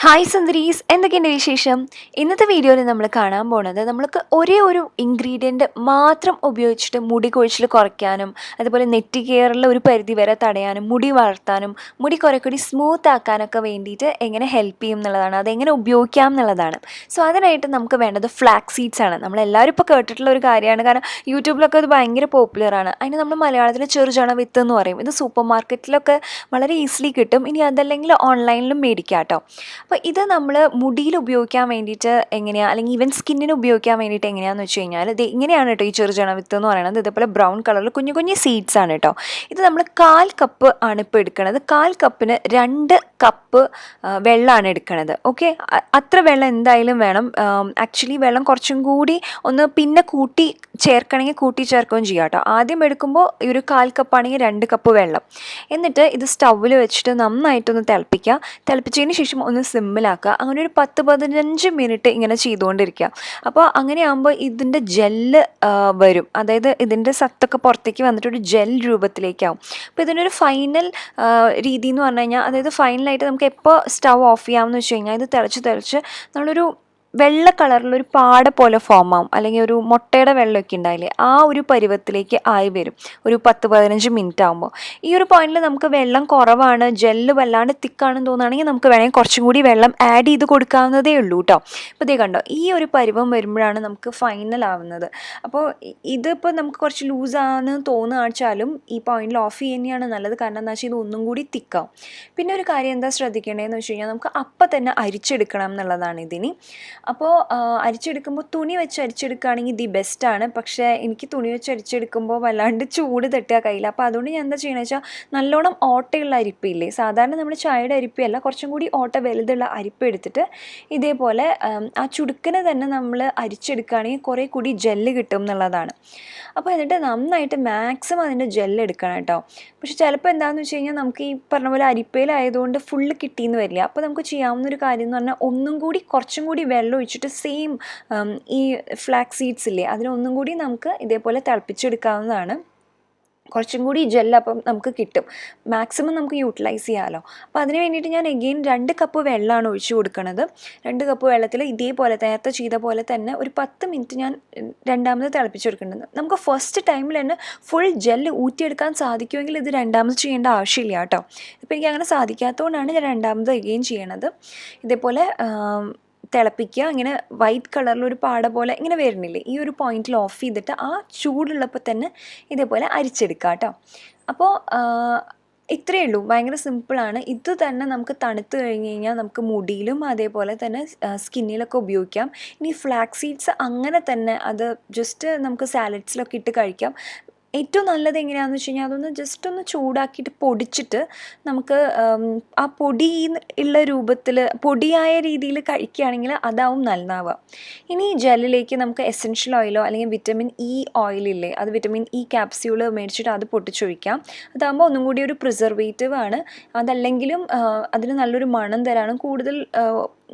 Hi സുന്ദരീസ്, എന്തൊക്കെയുണ്ട് വിശേഷം? ഇന്നത്തെ വീഡിയോയിൽ നമ്മൾ കാണാൻ പോണത് നമ്മൾക്ക് ഒരേ ഒരു ഇൻഗ്രീഡിയൻറ്റ് മാത്രം ഉപയോഗിച്ചിട്ട് മുടി കൊഴിച്ചിൽ കുറയ്ക്കാനും അതുപോലെ നെറ്റി കെയറിൽ ഒരു പരിധി വരെ തടയാനും മുടി വളർത്താനും മുടി കുറെ കൂടി സ്മൂത്ത് ആക്കാനൊക്കെ വേണ്ടിയിട്ട് എങ്ങനെ ഹെൽപ്പ് ചെയ്യും എന്നുള്ളതാണ്, അതെങ്ങനെ ഉപയോഗിക്കാം എന്നുള്ളതാണ്. സോ അതിനായിട്ട് നമുക്ക് വേണ്ടത് ഫ്ലാക്സ് സീഡ്സ് ആണ്. നമ്മളെല്ലാവരും ഇപ്പോൾ കേട്ടിട്ടുള്ള ഒരു കാര്യമാണ്, കാരണം യൂട്യൂബിലൊക്കെ അത് ഭയങ്കര പോപ്പുലറാണ്. അതിന് നമ്മൾ മലയാളത്തിൽ ചെറുചണ വിത്ത് എന്ന് പറയും. ഇത് സൂപ്പർ മാർക്കറ്റിലൊക്കെ വളരെ ഈസിലി കിട്ടും. ഇനി അതല്ലെങ്കിൽ ഓൺലൈനിലും മേടിക്കാം കേട്ടോ. അപ്പോൾ ഇത് നമ്മൾ മുടിയിൽ ഉപയോഗിക്കാൻ വേണ്ടിയിട്ട് എങ്ങനെയാണ്, അല്ലെങ്കിൽ ഈവൻ സ്കിന്നിന് ഉപയോഗിക്കാൻ വേണ്ടിയിട്ട് എങ്ങനെയാണെന്ന് വെച്ച് കഴിഞ്ഞാൽ ഇത് ഇങ്ങനെയാണ് കേട്ടോ. ഈ ചെറുചണ വിത്ത് എന്ന് പറയുന്നത് ഇതേപോലെ ബ്രൗൺ കളറിൽ കുഞ്ഞു കുഞ്ഞു സീഡ്സ് ആണ് കേട്ടോ. ഇത് നമ്മൾ 1/4 കപ്പ് ആണ് ഇപ്പോൾ എടുക്കുന്നത്. 1/4 കപ്പിന് 2 കപ്പ് വെള്ളമാണ് എടുക്കുന്നത്. ഓക്കെ, അത്ര വെള്ളം എന്തായാലും വേണം. ആക്ച്വലി വെള്ളം കുറച്ചും കൂടി ഒന്ന് പിന്നെ കൂട്ടി ചേർക്കണമെങ്കിൽ കൂട്ടി ചേർക്കുകയും ചെയ്യാം കേട്ടോ. ആദ്യം എടുക്കുമ്പോൾ ഈ ഒരു 1/4 കപ്പാണെങ്കിൽ 2 കപ്പ് വെള്ളം. എന്നിട്ട് ഇത് സ്റ്റൗവിൽ വെച്ചിട്ട് നന്നായിട്ടൊന്ന് തിളപ്പിക്കുക. തിളപ്പിച്ചതിന് ശേഷം ഒന്ന് സിമ്മിലാക്കുക. അങ്ങനെ ഒരു 10-15 മിനിറ്റ് ഇങ്ങനെ ചെയ്തുകൊണ്ടിരിക്കുക. അപ്പോൾ അങ്ങനെയാകുമ്പോൾ ഇതിൻ്റെ ജെല്ല് വരും, അതായത് ഇതിൻ്റെ സത്തൊക്കെ പുറത്തേക്ക് വന്നിട്ടൊരു ജെൽ രൂപത്തിലേക്കാവും. അപ്പോൾ ഇതിനൊരു ഫൈനൽ രീതി എന്ന് പറഞ്ഞു കഴിഞ്ഞാൽ, അതായത് ഫൈനലായിട്ട് നമുക്ക് എപ്പോൾ സ്റ്റൗ ഓഫ് ചെയ്യാമെന്ന് വെച്ച് കഴിഞ്ഞാൽ ഇത് തിളച്ച് നമ്മളൊരു വെള്ള കളറിലൊരു പാട പോലെ ഫോം ആവും, അല്ലെങ്കിൽ ഒരു മുട്ടയുടെ വെള്ളമൊക്കെ ഉണ്ടായില്ലേ, ആ ഒരു പരുവത്തിലേക്ക് ആയി വരും ഒരു 10-15 മിനിറ്റ് ആകുമ്പോൾ. ഈ ഒരു പോയിന്റിൽ നമുക്ക് വെള്ളം കുറവാണ്, ജെല്ല് വല്ലാണ്ട് തിക്കാണെന്ന് തോന്നുകയാണെങ്കിൽ നമുക്ക് വേണമെങ്കിൽ കുറച്ചും കൂടി വെള്ളം ആഡ് ചെയ്ത് കൊടുക്കാവുന്നതേ ഉള്ളൂ കേട്ടോ. അപ്പോൾ ഇതേ കണ്ടോ, ഈ ഒരു പരുവം വരുമ്പോഴാണ് നമുക്ക് ഫൈനൽ ആവുന്നത്. അപ്പോൾ ഇതിപ്പോൾ നമുക്ക് കുറച്ച് ലൂസാണെന്ന് തോന്നുകയാണെച്ചാലും ഈ പോയിന്റിൽ ഓഫ് ചെയ്യുന്നതാണ് നല്ലത്. കാരണം എന്താ വെച്ചാൽ ഇത് ഒന്നും കൂടി തിക്കാവും. പിന്നെ ഒരു കാര്യം എന്താ ശ്രദ്ധിക്കേണ്ടതെന്ന് വെച്ച് കഴിഞ്ഞാൽ നമുക്ക് അപ്പം തന്നെ അരിച്ചെടുക്കണം എന്നുള്ളതാണ് ഇതിന്. അപ്പോൾ അരിച്ചെടുക്കുമ്പോൾ തുണി വെച്ച് അരിച്ചെടുക്കുകയാണെങ്കിൽ ദി ബെസ്റ്റാണ്. പക്ഷേ എനിക്ക് തുണി വെച്ച് അരിച്ചെടുക്കുമ്പോൾ വല്ലാണ്ട് ചൂട് തട്ടുക കയ്യിൽ. അപ്പോൾ അതുകൊണ്ട് ഞാൻ എന്താ ചെയ്യണമെന്ന് വെച്ചാൽ നല്ലോണം ഓട്ടയുള്ള അരിപ്പില്ലേ, സാധാരണ നമ്മൾ ചായയുടെ അരിപ്പയല്ല, കുറച്ചും കൂടി ഓട്ട വലുതുള്ള അരിപ്പ് എടുത്തിട്ട് ഇതേപോലെ ആ ചുടുക്കിന് തന്നെ നമ്മൾ അരിച്ചെടുക്കുകയാണെങ്കിൽ കുറേ കൂടി ജെല്ല് കിട്ടും എന്നുള്ളതാണ്. അപ്പോൾ എന്നിട്ട് നന്നായിട്ട് മാക്സിമം അതിൻ്റെ ജെല്ല് എടുക്കണം കേട്ടോ. പക്ഷെ ചിലപ്പോൾ എന്താണെന്ന് വെച്ച് കഴിഞ്ഞാൽ നമുക്ക് ഈ പറഞ്ഞ പോലെ അരിപ്പയിലായതുകൊണ്ട് ഫുള്ള് കിട്ടിയെന്ന് വരില്ല. അപ്പോൾ നമുക്ക് ചെയ്യാവുന്നൊരു കാര്യം എന്ന് പറഞ്ഞാൽ ഒന്നും കൂടി കുറച്ചും കൂടി വെള്ളം ഒഴിച്ചിട്ട് സെയിം ഈ ഫ്ലാക്സ് സീഡ്സ് ഇല്ലേ അതിനൊന്നും കൂടി നമുക്ക് ഇതേപോലെ തിളപ്പിച്ചെടുക്കാവുന്നതാണ്. കുറച്ചും കൂടി ജെല്ല് അപ്പം നമുക്ക് കിട്ടും, മാക്സിമം നമുക്ക് യൂട്ടിലൈസ് ചെയ്യാമല്ലോ. അപ്പോൾ അതിന് വേണ്ടിയിട്ട് ഞാൻ എഗെയിൻ 2 കപ്പ് വെള്ളമാണ് ഒഴിച്ചു കൊടുക്കുന്നത്. 2 കപ്പ് വെള്ളത്തിൽ ഇതേപോലെ നേരത്തെ ചെയ്ത പോലെ തന്നെ ഒരു 10 മിനിറ്റ് ഞാൻ രണ്ടാമത് തിളപ്പിച്ചെടുക്കേണ്ടത്. നമുക്ക് ഫസ്റ്റ് ടൈമിൽ തന്നെ ഫുൾ ജെല്ല് ഊറ്റിയെടുക്കാൻ സാധിക്കുമെങ്കിൽ ഇത് രണ്ടാമത് ചെയ്യേണ്ട ആവശ്യമില്ല കേട്ടോ. ഇപ്പോൾ എനിക്ക് അങ്ങനെ സാധിക്കാത്തതുകൊണ്ടാണ് ഞാൻ രണ്ടാമത് എഗെയിൻ ചെയ്യണത്. ഇതേപോലെ തിളപ്പിക്കുക. ഇങ്ങനെ വൈറ്റ് കളറിലൊരു പാട പോലെ ഇങ്ങനെ വരുന്നില്ലേ, ഈ ഒരു പോയിന്റിൽ ഓഫ് ചെയ്തിട്ട് ആ ചൂടുള്ളപ്പോൾ തന്നെ ഇതേപോലെ അരിച്ചെടുക്കുക കേട്ടോ. അപ്പോൾ ഇത്രയേ ഉള്ളൂ, ഭയങ്കര സിമ്പിളാണ്. ഇത് തന്നെ നമുക്ക് തണുത്ത് കഴിഞ്ഞ് കഴിഞ്ഞാൽ നമുക്ക് മുടിയിലും അതേപോലെ തന്നെ സ്കിന്നിലൊക്കെ ഉപയോഗിക്കാം. ഇനി ഫ്ലാക്സ് സീഡ്സ് അങ്ങനെ തന്നെ അത് ജസ്റ്റ് നമുക്ക് സാലഡ്സിലൊക്കെ ഇട്ട് കഴിക്കാം. ഏറ്റവും നല്ലത് എങ്ങനെയാണെന്ന് വെച്ച് കഴിഞ്ഞാൽ അതൊന്ന് ജസ്റ്റ് ഒന്ന് ചൂടാക്കിയിട്ട് പൊടിച്ചിട്ട് നമുക്ക് ആ പൊടി ഉള്ള രൂപത്തിൽ പൊടിയായ രീതിയിൽ കഴിക്കുകയാണെങ്കിൽ അതാവും നല്ലതാവുക. ഇനി ജെല്ലിലേക്ക് നമുക്ക് എസെൻഷ്യൽ ഓയിലോ അല്ലെങ്കിൽ വിറ്റമിൻ ഇ ഓയിലില്ലേ, അത് വിറ്റമിൻ ഇ ക്യാപ്സ്യൂൾ മേടിച്ചിട്ട് അത് പൊട്ടിച്ചൊഴിക്കാം. അതാകുമ്പോൾ ഒന്നും കൂടി ഒരു പ്രിസർവേറ്റീവ് ആണ്. അതല്ലെങ്കിലും അതിന് നല്ലൊരു മണം തരാനും കൂടുതൽ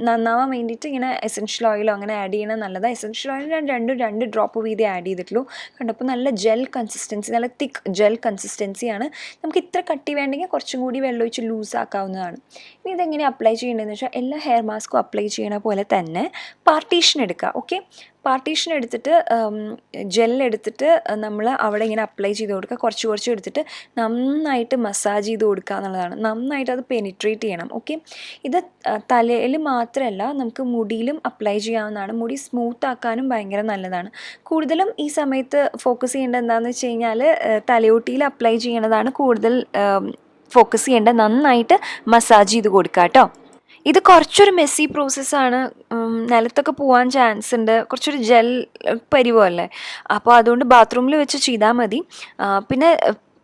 നന്നാവാൻ വേണ്ടിയിട്ട് ഇങ്ങനെ എസെൻഷ്യൽ ഓയിലോ അങ്ങനെ ആഡ് ചെയ്യണത് നല്ലതാണ്. എസെൻഷ്യൽ ഓയിൽ ഞാൻ 2 ഡ്രോപ്പ് വീതം ആഡ് ചെയ്തിട്ടുള്ളൂ. കണ്ടപ്പോൾ നല്ല ജെൽ കൺസിസ്റ്റൻസി, നല്ല തിക്ക് ജെൽ കൺസിസ്റ്റൻസിയാണ്. നമുക്ക് ഇത്ര കട്ടി വേണ്ടെങ്കിൽ കുറച്ചും കൂടി വെള്ളമൊഴിച്ച് ലൂസാക്കാവുന്നതാണ്. ഇനി ഇതെങ്ങനെ അപ്ലൈ ചെയ്യേണ്ടതെന്ന് വെച്ചാൽ എല്ലാ ഹെയർ മാസ്കും അപ്ലൈ ചെയ്യണ പോലെ തന്നെ പാർട്ടീഷൻ എടുക്കുക. ഓക്കെ, പാർട്ടീഷൻ എടുത്തിട്ട് ജെല്ലെടുത്തിട്ട് നമ്മൾ അവിടെ ഇങ്ങനെ അപ്ലൈ ചെയ്ത് കൊടുക്കുക. കുറച്ച് എടുത്തിട്ട് നന്നായിട്ട് മസാജ് ചെയ്ത് കൊടുക്കുക എന്നുള്ളതാണ്. നന്നായിട്ട് അത് പെനിട്രേറ്റ് ചെയ്യണം. ഓക്കെ, ഇത് തലയിൽ മാത്രമല്ല നമുക്ക് മുടിയിലും അപ്ലൈ ചെയ്യാവുന്നതാണ്. മുടി സ്മൂത്ത് ആക്കാനും ഭയങ്കര നല്ലതാണ്. കൂടുതലും ഈ സമയത്ത് ഫോക്കസ് ചെയ്യേണ്ടത് എന്താണെന്ന് വെച്ച് കഴിഞ്ഞാൽ തലയോട്ടിയിൽ അപ്ലൈ ചെയ്യണതാണ് കൂടുതൽ ഫോക്കസ് ചെയ്യേണ്ടത്. നന്നായിട്ട് മസാജ് ചെയ്ത് കൊടുക്കുക കേട്ടോ. ഇത് കുറച്ചൊരു മെസ്സി പ്രോസസ്സാണ്, നിലത്തൊക്കെ പോകാൻ ചാൻസ് ഉണ്ട്, കുറച്ചൊരു ജെൽ പരിവല്ലേ. അപ്പോൾ അതുകൊണ്ട് ബാത്റൂമിൽ വെച്ച് ചെയ്താൽ മതി. പിന്നെ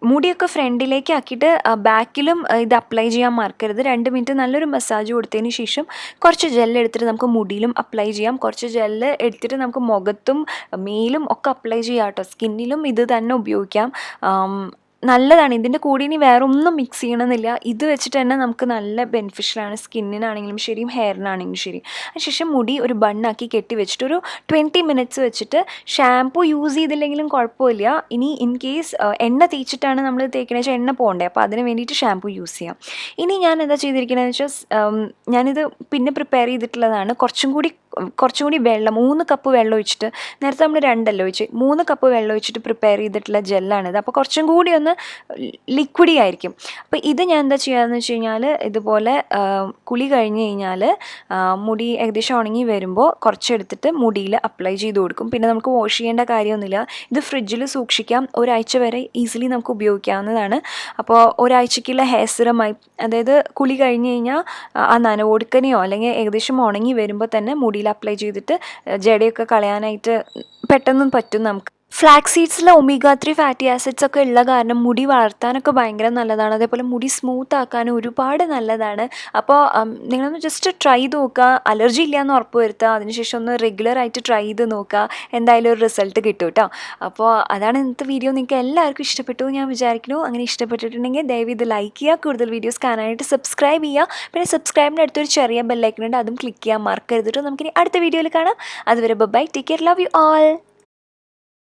മുടിയൊക്കെ ഫ്രണ്ടിലേക്ക് ആക്കിയിട്ട് ബാക്കിലും ഇത് അപ്ലൈ ചെയ്യാൻ മറക്കരുത്. 2 മിനിറ്റ് നല്ലൊരു മസാജ് കൊടുത്തതിന് ശേഷം കുറച്ച് ജെല്ല് എടുത്തിട്ട് നമുക്ക് മുടിയിലും അപ്ലൈ ചെയ്യാം. കുറച്ച് ജെല്ല് എടുത്തിട്ട് നമുക്ക് മുഖത്തും മേലും ഒക്കെ അപ്ലൈ ചെയ്യാം കേട്ടോ. സ്കിന്നിലും ഇത് തന്നെ ഉപയോഗിക്കാം. നല്ലതാണ്. ഇതിൻ്റെ കൂടെ ഇനി വേറെ ഒന്നും മിക്സ് ചെയ്യണമെന്നില്ല. ഇത് വെച്ചിട്ട് തന്നെ നമുക്ക് നല്ല ബെനിഫിഷ്യലാണ്, സ്കിന്നിനാണെങ്കിലും ശരിയും ഹെയറിനാണെങ്കിലും ശരി. അതിനുശേഷം മുടി ഒരു ബണ്ണാക്കി കെട്ടി വെച്ചിട്ട് ഒരു 20 മിനിറ്റ്സ് വെച്ചിട്ട് ഷാംപൂ യൂസ് ചെയ്തില്ലെങ്കിലും കുഴപ്പമില്ല. ഇനി ഇൻ കേസ് എണ്ണ തേച്ചിട്ടാണ് നമ്മൾ തേക്കണത് വെച്ചാൽ എണ്ണ പോകണ്ടേ, അപ്പോൾ അതിന് വേണ്ടിയിട്ട് ഷാംപൂ യൂസ് ചെയ്യാം. ഇനി ഞാൻ എന്താ ചെയ്തിരിക്കണമെന്ന് വെച്ചാൽ ഞാനിത് പിന്നെ പ്രിപ്പയർ ചെയ്തിട്ടുള്ളതാണ്. കുറച്ചും കൂടി വെള്ളം 3 കപ്പ് വെള്ളം ഒഴിച്ചിട്ട്, നേരത്തെ നമ്മൾ 2 ഒഴിച്ച് 3 കപ്പ് വെള്ളം ഒഴിച്ചിട്ട് പ്രിപ്പയർ ചെയ്തിട്ടുള്ള ജെല്ലാണിത്. അപ്പോൾ കുറച്ചും കൂടി ഒന്ന് ലിക്വിഡി ആയിരിക്കും. അപ്പോൾ ഇത് ഞാൻ എന്താ ചെയ്യുകയെന്ന് വെച്ച് കഴിഞ്ഞാൽ, ഇതുപോലെ കുളി കഴിഞ്ഞ് കഴിഞ്ഞാൽ മുടി ഏകദേശം ഉണങ്ങി വരുമ്പോൾ കുറച്ചെടുത്തിട്ട് മുടിയിൽ അപ്ലൈ ചെയ്ത് കൊടുക്കും. പിന്നെ നമുക്ക് വാഷ് ചെയ്യേണ്ട കാര്യമൊന്നുമില്ല. ഇത് ഫ്രിഡ്ജിൽ സൂക്ഷിക്കാം, ഒരാഴ്ച വരെ ഈസിലി നമുക്ക് ഉപയോഗിക്കാവുന്നതാണ്. അപ്പോൾ ഒരാഴ്ചയ്ക്കുള്ള ഹെയർ സിറമായി, അതായത് കുളി കഴിഞ്ഞ് കഴിഞ്ഞാൽ ആ നനവൊടുക്കനെയോ അല്ലെങ്കിൽ ഏകദേശം ഉണങ്ങി വരുമ്പോൾ തന്നെ മുടിയിൽ അപ്ലൈ ചെയ്തിട്ട് ജടയൊക്കെ കളയാനായിട്ട് പെട്ടെന്ന് പറ്റും നമുക്ക്. ഫ്ലാക്സ് സീഡ്സിൽ ഒമേഗ 3 ഫാറ്റി ആസിഡ്സ് ഒക്കെ ഉള്ള കാരണം മുടി വളർത്താനൊക്കെ ഭയങ്കര നല്ലതാണ്. അതേപോലെ മുടി സ്മൂത്ത് ആക്കാനും ഒരുപാട് നല്ലതാണ്. അപ്പോൾ നിങ്ങളൊന്ന് ജസ്റ്റ് ട്രൈ ചെയ്ത് നോക്കുക. അലർജി ഇല്ലയെന്ന് ഉറപ്പ് വരുത്തുക. അതിനുശേഷം ഒന്ന് റെഗുലറായിട്ട് ട്രൈ ചെയ്ത് നോക്കുക. എന്തായാലും ഒരു റിസൾട്ട് കിട്ടും കേട്ടോ. അപ്പോൾ അതാണ് ഇന്നത്തെ വീഡിയോ. നിങ്ങൾക്ക് എല്ലാവർക്കും ഇഷ്ടപ്പെട്ടു ഞാൻ വിചാരിക്കുന്നു. അങ്ങനെ ഇഷ്ടപ്പെട്ടിട്ടുണ്ടെങ്കിൽ ദയവ് ഇത് ലൈക്ക് ചെയ്യുക. കൂടുതൽ വീഡിയോസ് കാണാനായിട്ട് സബ്സ്ക്രൈബ് ചെയ്യുക. പിന്നെ സബ്സ്ക്രൈബിൻ്റെ അടുത്തൊരു ചെറിയ ബെല്ലൈക്കൺ ഉണ്ട്, അതും ക്ലിക്ക് ചെയ്യാൻ മറക്കരുത് കേട്ടോ. നമുക്കിനി അടുത്ത വീഡിയോയിൽ കാണാം. അതുവരെ bye, take care, love you all.